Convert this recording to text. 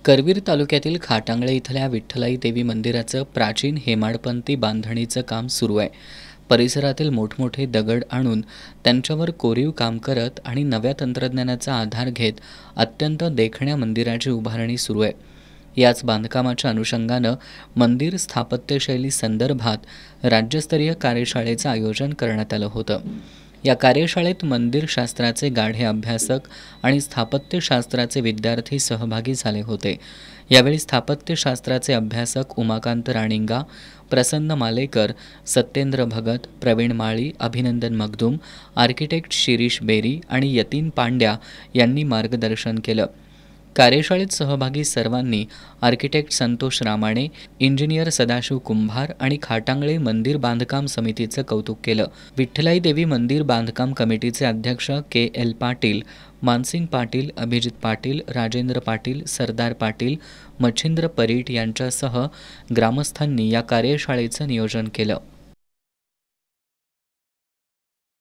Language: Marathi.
करवीर तालुक्यातील खाटांगळे इथल्या विठ्ठलाई देवी मंदिराचं प्राचीन हेमाडपंथी बांधणीचं काम सुरू आहे. परिसरातील मोठमोठे दगड आणून त्यांच्यावर कोरीव काम करत आणि नव्या तंत्रज्ञानाचा आधार घेत अत्यंत देखण्या मंदिराची उभारणी सुरू आहे. याच बांधकामाच्या अनुषंगानं मंदिर स्थापत्यशैली संदर्भात राज्यस्तरीय कार्यशाळेचं आयोजन करण्यात आलं होतं. या कार्यशाळेत मंदिरशास्त्राचे गाढे अभ्यासक आणि स्थापत्यशास्त्राचे विद्यार्थी सहभागी झाले होते. यावेळी स्थापत्यशास्त्राचे अभ्यासक उमाकांत राणिंगा, प्रसन्न मालेकर, सत्येंद्र भगत, प्रवीण माळी, अभिनंदन मगदूम, आर्किटेक्ट शिरीष बेरी आणि यतीन पांड्या यांनी मार्गदर्शन केलं. कार्यशाळेत सहभागी सर्वांनी आर्किटेक्ट संतोष रामाणे, इंजिनियर सदाशिव कुंभार आणि खाटांगळे मंदिर बांधकाम समितीचं कौतुक केलं. विठ्ठलाई देवी मंदिर बांधकाम कमिटीचे अध्यक्ष के.एल. पाटील, मानसिंग पाटील, अभिजित पाटील, राजेंद्र पाटील, सरदार पाटील, मच्छिंद्र परीट यांच्यासह ग्रामस्थांनी या कार्यशाळेचं नियोजन केलं.